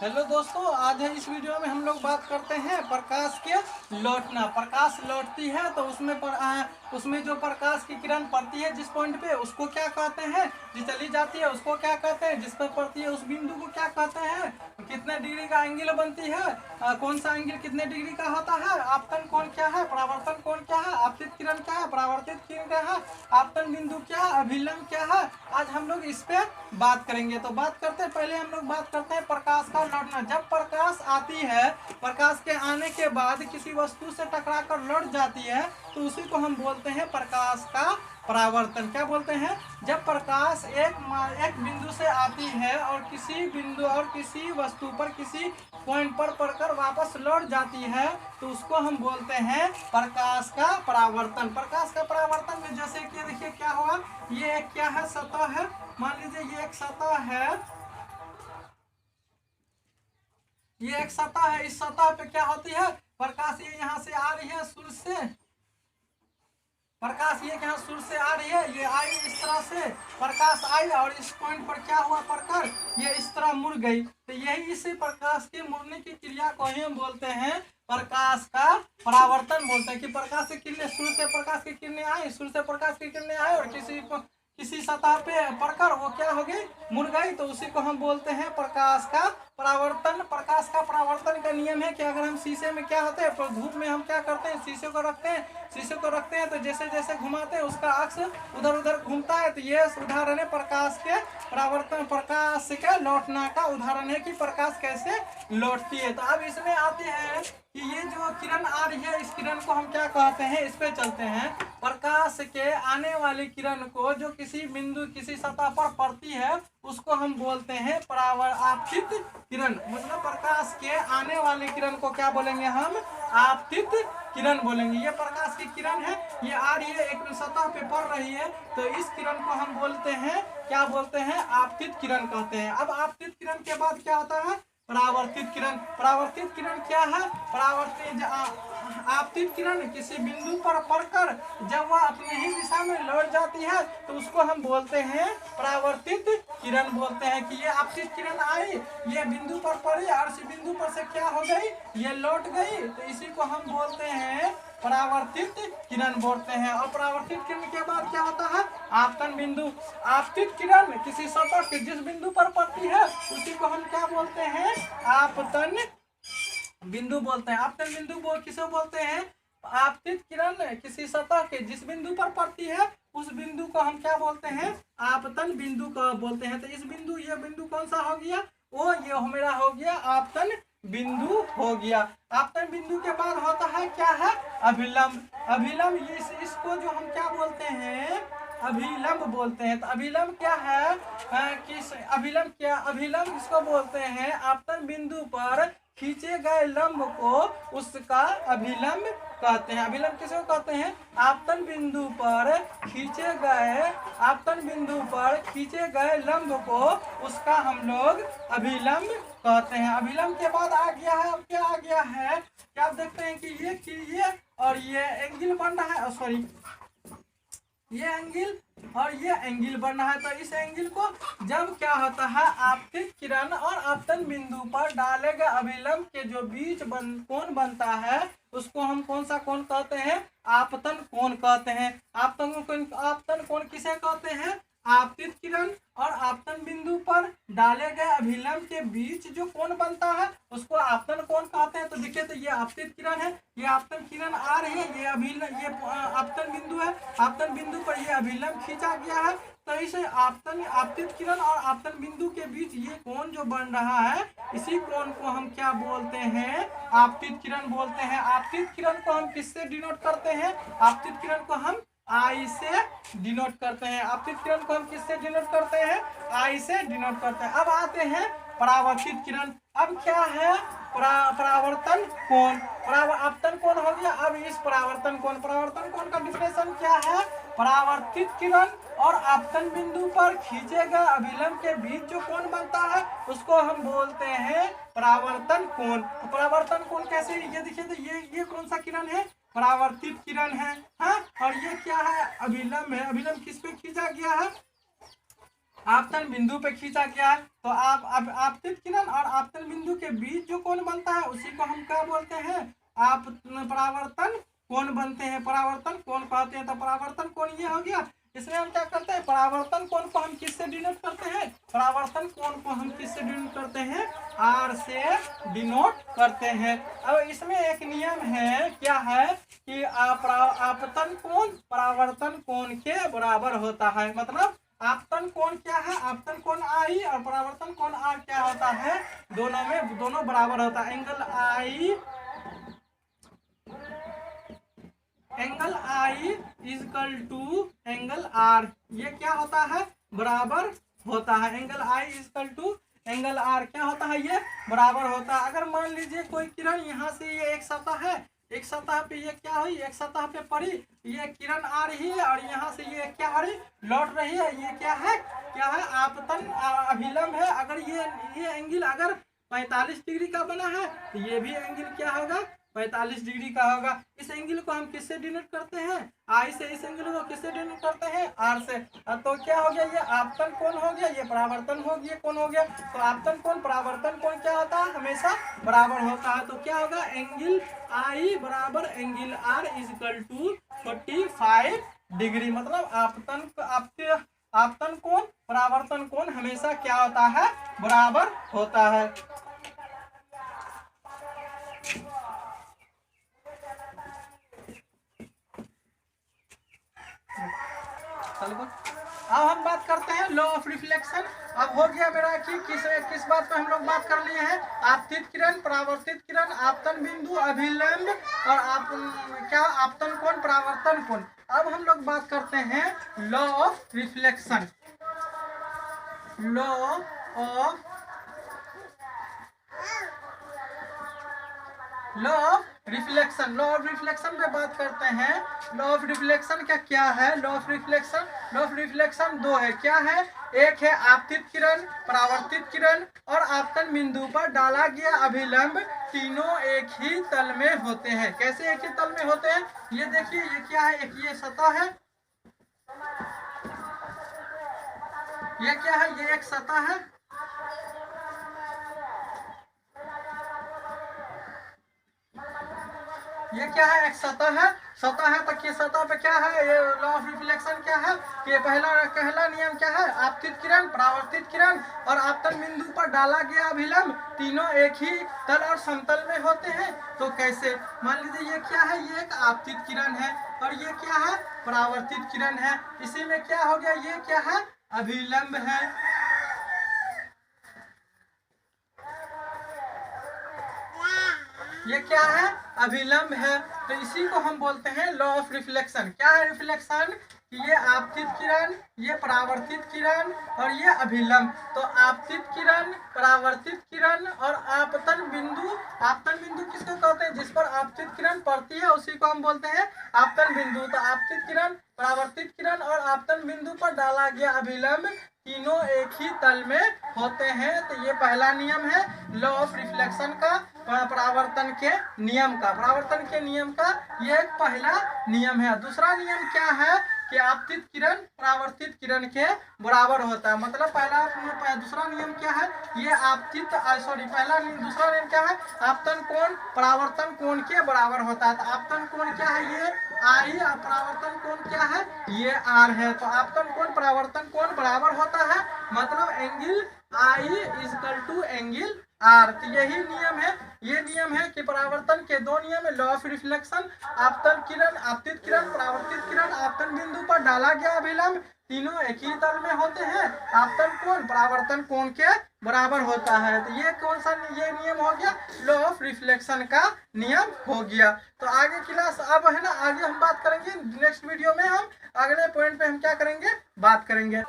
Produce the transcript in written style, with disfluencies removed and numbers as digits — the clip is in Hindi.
हेलो दोस्तों, आज है इस वीडियो में हम लोग बात करते हैं प्रकाश के लौटना। प्रकाश लौटती है तो उसमें जो प्रकाश की किरण पड़ती है जिस पॉइंट पे उसको क्या कहते हैं, जो चली जाती है उसको क्या कहते हैं, जिस पर पड़ती है उस बिंदु को क्या कहते हैं, कितने डिग्री का एंगल बनती है, कौन सा एंगल कितने डिग्री का होता है, आपतन कोण क्या है, परावर्तन कोण क्या है, आपतित किरण क्या है, परावर्तित किरण क्या है, आपतन बिंदु क्या है, अभिलंब क्या है। आज हम लोग इस पे बात करेंगे। तो बात करते हैं, पहले हम लोग बात करते हैं प्रकाश का लौटना। जब प्रकाश आती है, प्रकाश के आने के बाद किसी वस्तु से टकराकर लौट जाती है तो उसी को हम बोलते हैं प्रकाश का परावर्तन। क्या बोलते हैं? जब प्रकाश एक बिंदु से आती है और किसी बिंदु और किसी वस्तु पर किसी पॉइंट पर पड़कर वापस लौट जाती है तो उसको हम बोलते हैं प्रकाश का परावर्तन। प्रकाश का परावर्तन में जैसे कि देखिए क्या हुआ, ये एक क्या है, सतह है। मान लीजिए ये एक सतह है, ये एक सतह है। इस सतह पे क्या होती है, प्रकाश ये यहाँ से आ रही है सूर्य से, प्रकाश ये यहाँ सूर्य से आ रही है, ये आई इस तरह से, प्रकाश आई और इस पॉइंट पर क्या हुआ, पड़कर ये इस तरह मुड़ गई। तो यही इसी प्रकाश के मुड़ने की क्रिया को ही हम बोलते हैं प्रकाश का परावर्तन बोलते हैं। कि प्रकाश की किरणें, सूर्य से प्रकाश की किरणें आई, सूर्य से प्रकाश की किरणें आई और किसी सतह पे पड़कर वो क्या हो गई, मुड़ गई, तो उसी को हम बोलते हैं प्रकाश का परावर्तन। प्रकाश का परावर्तन का नियम है कि अगर हम शीशे में क्या होते हैं, तो धूप में हम क्या करते हैं, शीशे को रखते हैं तो जैसे जैसे घुमाते हैं उसका अक्ष उधर उधर घूमता है। तो ये उदाहरण है प्रकाश के परावर्तन, प्रकाश के लौटना का उदाहरण है कि प्रकाश कैसे लौटती है। तो अब इसमें आते हैं कि ये जो किरण आ रही है, इस किरण को हम क्या कहते हैं, इस पे चलते हैं। प्रकाश के आने वाली किरण को जो किसी बिंदु किसी सतह पर पड़ती है उसको हम बोलते हैं आपतित किरण। मतलब प्रकाश के आने वाली किरण को क्या बोलेंगे हम, आपतित किरण बोलेंगे। ये प्रकाश की किरण है, ये आ रही है, एक सतह पे पड़ रही है, तो इस किरण को हम बोलते हैं, क्या बोलते हैं, आपतित किरण कहते हैं। अब आपतित किरण के बाद क्या होता है, परावर्तित किरण। परावर्तित किरण क्या है, आपतित किरण किसी बिंदु पर पड़कर जब वह अपनी ही दिशा में लौट जाती है तो उसको हम बोलते हैं परावर्तित किरण बोलते हैं। कि ये आपतित किरण आई, ये बिंदु पर पड़ी और इसी बिंदु पर से क्या हो गई, ये लौट गई, तो इसी को हम बोलते हैं परावर्तित किरण बोलते हैं। और परावर्तित किरण के बाद क्या होता है, आपतन बिंदु। आपतित किरण किसी सतह के जिस बिंदु पर पड़ती है उसी को हम क्या बोलते हैं, आपतन बिंदु बोलते हैं। आपतन बिंदु किसे बोलते हैं, आपतित किरण किसी सतह के जिस बिंदु पर पड़ती है उस बिंदु को हम क्या बोलते हैं, आपतन बिंदु को बोलते हैं। तो इस बिंदु, ये बिंदु कौन सा हो गया, वो ये मेरा हो गया आपतन बिंदु हो गया। आपतन बिंदु के बाद होता है क्या है, अभिलंब। अभिलंब इसको जो हम क्या बोलते हैं, अभिलंब बोलते हैं। तो अभिलंब क्या है, किस अभिलंब, क्या अभिलंब इसको बोलते हैं, आपतन बिंदु पर खींचे गए लंब को उसका अभिलंब कहते हैं। अभिलंब किसे कहते हैं, आपतन बिंदु पर खींचे गए लंब को उसका हम लोग अभिलंब कहते हैं। अभिलंब के बाद आ गया है, अब क्या आ गया है, क्या आप देखते हैं कि ये और ये एंगल बन रहा है, सॉरी, ये एंगल और ये एंगल बन रहा है। तो इस एंगल को जब क्या होता है, आपतित किरण और आपतन बिंदु पर डाले गए अभिलंब के जो बीच कोण बनता है उसको हम कौन सा कोण कहते हैं, आपतन कोण कहते हैं। आपतन कोण किसे कहते हैं, आपतित किरण और आपतन बिंदु पर डाले गए अभिलंब के बीच जो कोण बनता है उसको आपतन कोण कहते हैं। तो देखिए, तो ये आपतित किरण है, ये आपतन किरण आ रही है, ये आपतन बिंदु है, आपतन बिंदु पर ये अभिलंब खींचा गया है। तो इसे आपतित किरण और आपतन बिंदु के बीच ये कोण जो बन रहा है, इसी कोण को हम क्या बोलते हैं, आपतित किरण बोलते हैं। आपतित किरण को हम किससे डिनोट करते हैं, आपतित किरण को हम आई से डिनोट करते हैं। आपतित किरण को हम किससे डिनोट करते हैं, आई से डिनोट करते हैं। अब आते हैं परावर्तित किरण। अब क्या है, परावर्तन कोण। आपतन कोण हो गया, अब इस परावर्तन कोण का डिफिनेशन क्या है, परावर्तित किरण और आपतन बिंदु पर खींचे गए अभिलंब के बीच जो कोण बनता है उसको हम बोलते हैं परावर्तन कोण। तो परावर्तन कोण कैसे, ये देखिए, तो ये कौन सा किरण है, परावर्तित किरण है, हाँ? और ये क्या है, अभिलंब है। अभिलंब किस पे खींचा गया है, आपतन बिंदु पे खींचा गया है। तो अब आपतित किरण और आपतन बिंदु के बीच जो कोण बनता है उसी को हम क्या बोलते हैं, आप परावर्तन कोण बनते हैं, परावर्तन कोण कहते हैं। तो परावर्तन कोण ये हो गया। इसमें हम क्या करते हैं, परावर्तन कोण को हम किससे डिनोट करते हैं, परावर्तन कोण को हम किससे डिनोट करते हैं, आर से डिनोट करते हैं। अब इसमें एक नियम है, क्या है कि आपतन कोण परावर्तन कोण के बराबर होता है। मतलब आपतन कोण क्या है, आपतन कोण आई और परावर्तन कोण आर क्या होता है, दोनों बराबर होता है। Angle i equal to angle r, ये क्या होता है, बराबर होता है। Angle i equal to angle r क्या होता है, ये बराबर होता है। अगर मान लीजिए कोई किरण यहाँ से, ये एक सतह है, एक सतह पे ये क्या हुई, एक सतह पे पड़ी, ये किरण आ रही है और यहाँ से ये क्या आ रही, लौट रही है, ये क्या है, आपतन अभिलंब है। अगर ये एंगल अगर 45 डिग्री का बना है तो ये भी एंगल क्या होगा, 45 डिग्री का होगा। इस एंगल को हम किससे डिनोट करते हैं, आई से। इस एंगल को किससे डिनोट करते हैं, आर से। तो क्या हो गया, ये आपतन कोण हो गया, ये परावर्तन हो गया, कोण हो गया। तो आपतन कोण परावर्तन कोण क्या होता है, हमेशा बराबर होता है। तो क्या होगा, एंगल आई बराबर angle r equal to 45 degree. मतलब आपतन कोण परावर्तन कोण हमेशा क्या होता है, बराबर होता है। अब हम बात करते हैं लॉ ऑफ रिफ्लेक्शन। अब हो गया मेरा कि किस बात पे हम लोग बात कर लिए हैं, आपतित किरण, परावर्तित किरण, आपतन बिंदु, अभिलंब और आपतन कोण, परावर्तन कोण। अब हम लोग बात करते हैं law of reflection. Law of reflection पे बात करते हैं। लॉ ऑफ रिफ्लेक्शन का क्या है, लॉ ऑफ रिफ्लेक्शन दो है। क्या है, एक है आपतित किरण, परावर्तित किरण और आपतन बिंदु पर डाला गया अभिलंब, तीनों एक ही तल में होते हैं। कैसे एक ही तल में होते हैं, ये देखिए, ये क्या है, एक ये सतह है, ये क्या है, ये एक सतह है, ये क्या है, एक सतह है। तो ये सतह पे क्या है, ये लॉ ऑफ रिफ्लेक्शन क्या है कि पहला नियम क्या है, आपतित किरण, परावर्तित किरण और आपतन बिंदु पर डाला गया अभिलंब, तीनों एक ही तल और समतल में होते हैं। तो कैसे, मान लीजिए ये क्या है, ये एक आपतित किरण है और ये क्या है, परावर्तित किरण है। इसी में क्या हो गया, ये क्या है, अभिलंब है। ये क्या है, अभिलंब है। तो इसी को हम बोलते हैं लॉ ऑफ रिफ्लेक्शन। क्या है रिफ्लेक्शन, कि ये आपतित किरण, ये परावर्तित किरण और ये अभिलंब। तो आपतित किरण, परावर्तित किरण और आपतन बिंदु किसको कहते हैं, जिस पर आपतित किरण पड़ती है उसी को हम बोलते हैं आपतन बिंदु। तो आपतित किरण, परावर्तित किरण और आपतन बिंदु पर डाला गया अभिलंब, तीनों एक ही तल में होते हैं। तो ये पहला नियम है लॉ ऑफ रिफ्लेक्शन का, परावर्तन के नियम का ये एक पहला नियम है। दूसरा नियम क्या है कि आपतित किरण परावर्तित किरण के बराबर होता है। मतलब दूसरा नियम क्या है, ये दूसरा नियम क्या है, आपतन कोण परावर्तन कोण के बराबर होता है। तो आपतन कोण क्या है, ये आई और परावर्तन कोण क्या है, ये आर है। तो आपतन कोण परावर्तन कोण बराबर होता है, मतलब angle i equal to angle r. तो यही नियम है, ये नियम है कि परावर्तन के दो नियम है, लॉ ऑफ रिफ्लेक्शन। आपतित किरण, परावर्तित किरण, आपतन बिंदु पर डाला गया अभिलंब, तीनों एक ही तल में होते हैं। आपतन कोण परावर्तन कोण के बराबर होता है। तो ये कौन सा, ये नियम हो गया, लॉ ऑफ रिफ्लेक्शन का नियम हो गया। तो आगे क्लास अब है ना, आगे हम बात करेंगे नेक्स्ट वीडियो में, हम अगले पॉइंट पे हम क्या करेंगे, बात करेंगे।